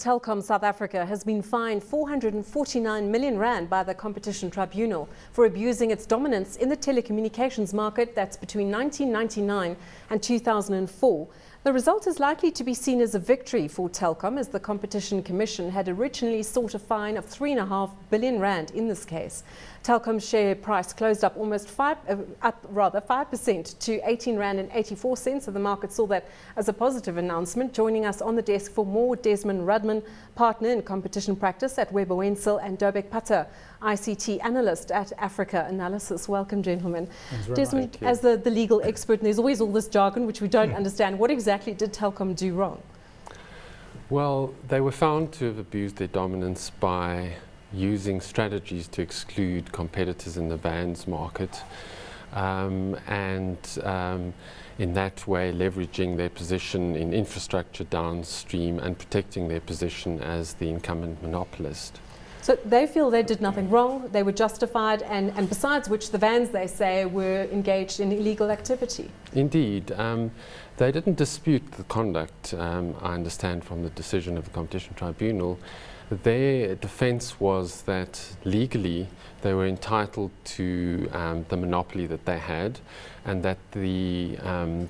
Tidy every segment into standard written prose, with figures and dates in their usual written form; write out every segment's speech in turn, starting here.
Telkom South Africa has been fined 449 million rand by the Competition Tribunal for abusing its dominance in the telecommunications market that's between 1999 and 2004. The result is likely to be seen as a victory for Telkom, as the Competition Commission had originally sought a fine of 3.5 billion rand in this case. Telkom's share price closed up almost 5% to 18 rand and 84 cents. So the market saw that as a positive announcement. Joining us on the desk for more, Desmond Rudman, partner in competition practice at Weber Wenzel, and Dobek Pata, ICT analyst at Africa Analysis. Welcome, gentlemen. Desmond, as the legal expert, and there's always all this jargon which we don't understand, what exactly did Telkom do wrong? Well, they were found to have abused their dominance by using strategies to exclude competitors in the VANS market in that way leveraging their position in infrastructure downstream and protecting their position as the incumbent monopolist. So they feel they did nothing wrong, they were justified, and besides which the VANS, they say, were engaged in illegal activity. Indeed. They didn't dispute the conduct, I understand from the decision of the Competition Tribunal. Their defence was that legally they were entitled to the monopoly that they had, and that the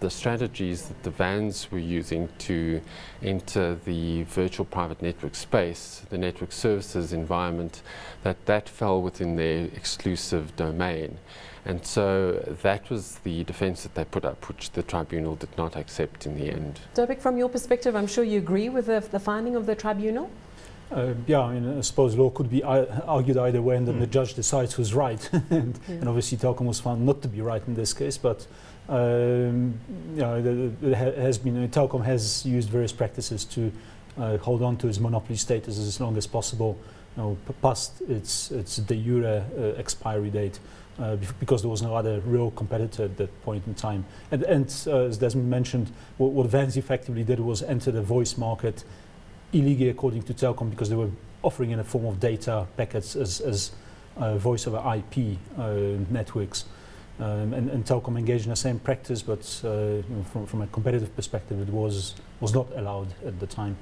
strategies that the VANS were using to enter the virtual private network space, the network services environment, that fell within their exclusive domain. And so that was the defence that they put up, which the tribunal did not accept in the end. Dobek, from your perspective, I'm sure you agree with the finding of the tribunal? Yeah, I mean, I suppose law could be argued either way, and then the judge decides who's right. and obviously Telkom was found not to be right in this case, but Telkom has used various practices to hold on to its monopoly status as long as possible, past its de jure expiry date, because there was no other real competitor at that point in time. And as Desmond mentioned, what VANS effectively did was enter the voice market illegally, according to Telkom, because they were offering in a form of data packets as voice over IP networks. And Telkom engaged in the same practice, but from a competitive perspective, it was not allowed at the time.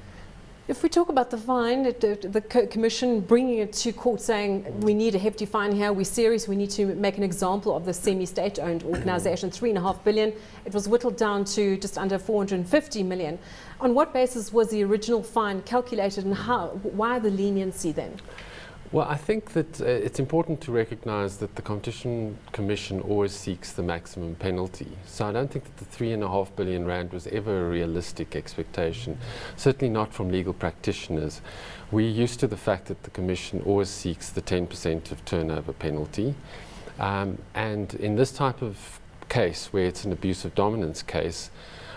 If we talk about the fine, the Commission bringing it to court saying we need a hefty fine here, we're serious, we need to make an example of the semi-state-owned organisation, 3.5 billion. It was whittled down to just under 450 million. On what basis was the original fine calculated, and why the leniency then? Well, I think that it's important to recognise that the Competition Commission always seeks the maximum penalty. So I don't think that the 3.5 billion rand was ever a realistic expectation, certainly not from legal practitioners. We're used to the fact that the Commission always seeks the 10% of turnover penalty. And in this type of case, where it's an abuse of dominance case,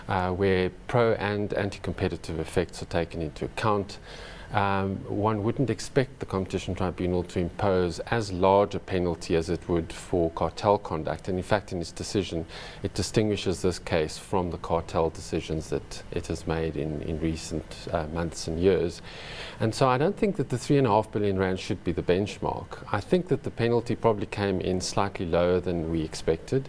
where pro and anti-competitive effects are taken into account, one wouldn't expect the Competition Tribunal to impose as large a penalty as it would for cartel conduct. And in fact, in its decision, it distinguishes this case from the cartel decisions that it has made in recent months and years. And so I don't think that the 3.5 billion rand should be the benchmark. I think that the penalty probably came in slightly lower than we expected,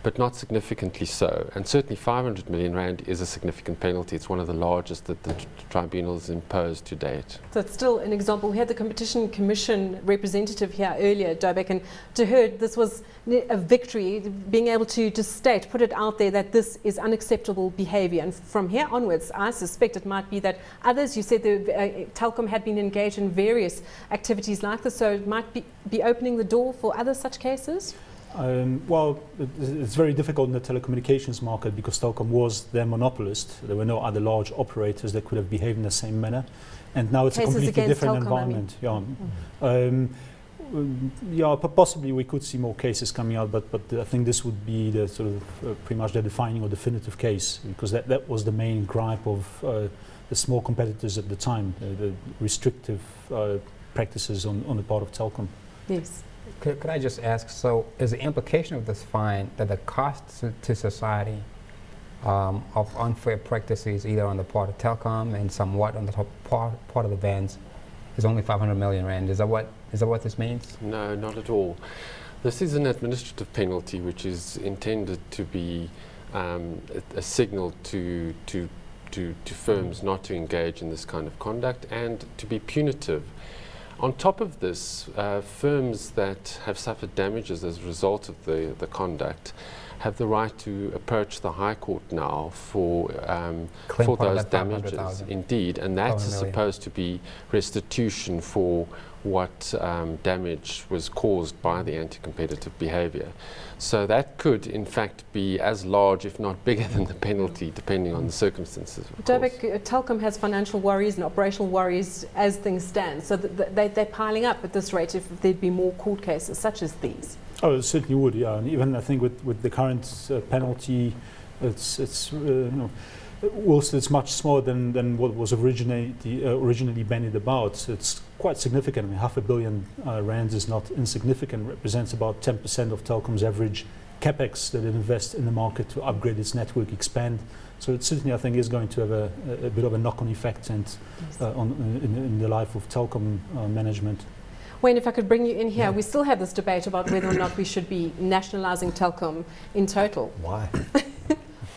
but not significantly so. And certainly 500 million rand is a significant penalty. It's one of the largest that the tribunal has imposed to date. So it's still an example. We had the Competition Commission representative here earlier, Dobek, and to her this was a victory, being able to just state, put it out there that this is unacceptable behaviour. And from here onwards, I suspect it might be that others, you said Telkom had been engaged in various activities like this, so it might be opening the door for other such cases? Well, it's very difficult in the telecommunications market because Telkom was their monopolist. There were no other large operators that could have behaved in the same manner. And now it's cases a completely different Telkom, environment. Yeah, possibly we could see more cases coming out, but I think this would be the sort of pretty much the defining or definitive case, because that was the main gripe of the small competitors at the time, the restrictive practices on the part of Telkom. Yes. Could I just ask, so is the implication of this fine that the cost to society of unfair practices, either on the part of Telkom and somewhat on the part of the VANS, is only 500 million rand? Is that what this means? No, not at all. This is an administrative penalty which is intended to be a signal to to firms not to engage in this kind of conduct and to be punitive. On top of this, firms that have suffered damages as a result of the conduct have the right to approach the High Court now for those damages. Indeed, and that is supposed to be restitution for what damage was caused by the anti-competitive behaviour. So that could, in fact, be as large, if not bigger, than the penalty, depending on the circumstances. Dobek, Telkom has financial worries and operational worries as things stand. So they're piling up at this rate if there'd be more court cases such as these. Oh, it certainly would, yeah. And even I think with the current penalty, it's whilst it's much smaller than what was originally bandied about, it's quite significant. I mean, R500 million rands is not insignificant. Represents about 10% of Telkom's average capex that it invests in the market to upgrade its network, expand. So it certainly, I think, is going to have a bit of a knock-on effect and in the life of Telkom management. Wayne, if I could bring you in here, we still have this debate about whether or not we should be nationalising Telkom in total. Why?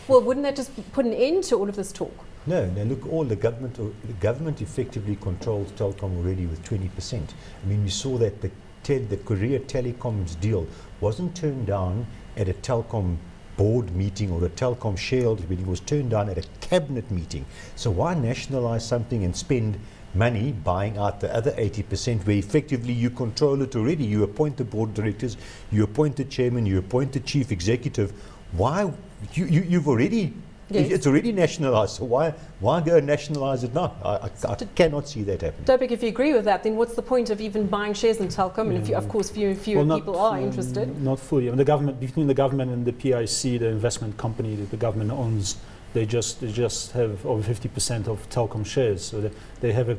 Well, wouldn't that just put an end to all of this talk? No, look, the government effectively controls Telkom already with 20%. I mean, we saw that the Korea Telecoms deal wasn't turned down at a Telkom board meeting or a Telkom shareholders meeting, it was turned down at a cabinet meeting. So why nationalise something and spend money buying out the other 80% where effectively you control it already? You appoint the board directors, you appoint the chairman, you appoint the chief executive. Why? You've already, it's already nationalised, so why go and nationalise it now? I cannot see that happening. Dobek, if you agree with that, then what's the point of even buying shares in Telkom? And if you, of course, fewer people are interested. Not fully. I mean, the government, between the government and the PIC, the investment company that the government owns, they just have over 50% of Telkom shares, so they have a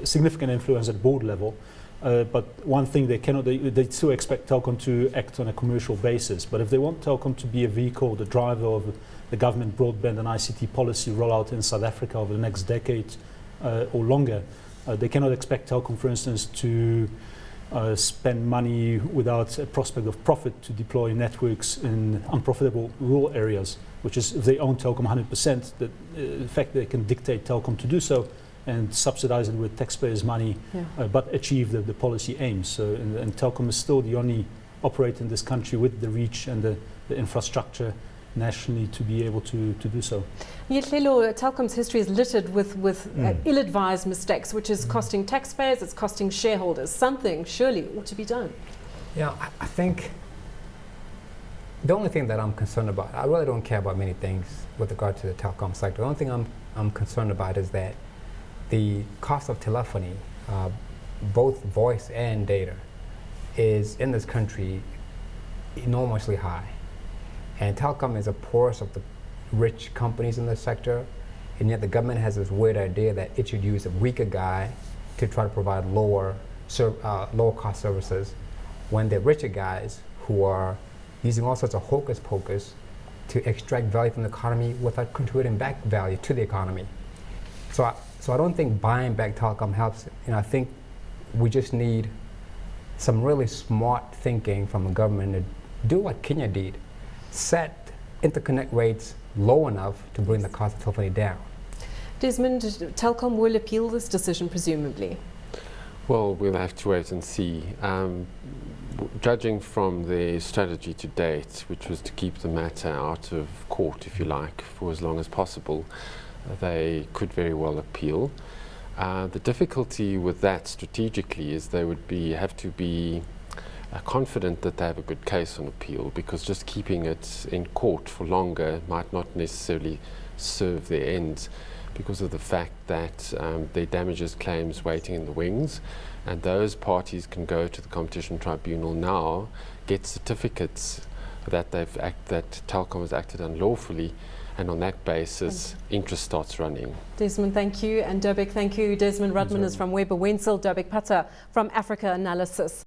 significant influence at board level. But one thing they cannot, they still expect Telkom to act on a commercial basis. But if they want Telkom to be a vehicle, the driver of the government broadband and ICT policy rollout in South Africa over the next decade or longer, they cannot expect Telkom, for instance, to spend money without a prospect of profit to deploy networks in unprofitable rural areas, which is, if they own Telkom 100%, that in fact they can dictate Telkom to do so and subsidize it with taxpayers' money, but achieve the policy aims. So, and Telkom is still the only operator in this country with the reach and the infrastructure nationally to be able to do so. Yetlelo, Telkom's history is littered with ill-advised mistakes, which is costing taxpayers, it's costing shareholders. Something surely ought to be done. Yeah, I think the only thing that I'm concerned about, I really don't care about many things with regard to the telecom sector. The only thing I'm concerned about is that the cost of telephony, both voice and data, is in this country enormously high. And Telkom is the poorest of the rich companies in this sector, and yet the government has this weird idea that it should use a weaker guy to try to provide lower cost services, when the richer guys who are using all sorts of hocus pocus to extract value from the economy without contributing back value to the economy. So I don't think buying back Telkom helps. I think we just need some really smart thinking from the government to do what Kenya did. Set interconnect rates low enough to bring the cost of telephony down. Desmond, Telkom will appeal this decision, presumably. Well, we'll have to wait and see. Judging from the strategy to date, which was to keep the matter out of court, if you like, for as long as possible, they could very well appeal. The difficulty with that strategically is they would have to be confident that they have a good case on appeal, because just keeping it in court for longer might not necessarily serve their ends, because of the fact that their damages claims waiting in the wings, and those parties can go to the Competition Tribunal now, get certificates that that Telkom has acted unlawfully, and on that basis, interest starts running. Desmond, thank you. And Dobek, thank you. Desmond Rudman is from Weber Wenzel, Dobek Pata from Africa Analysis.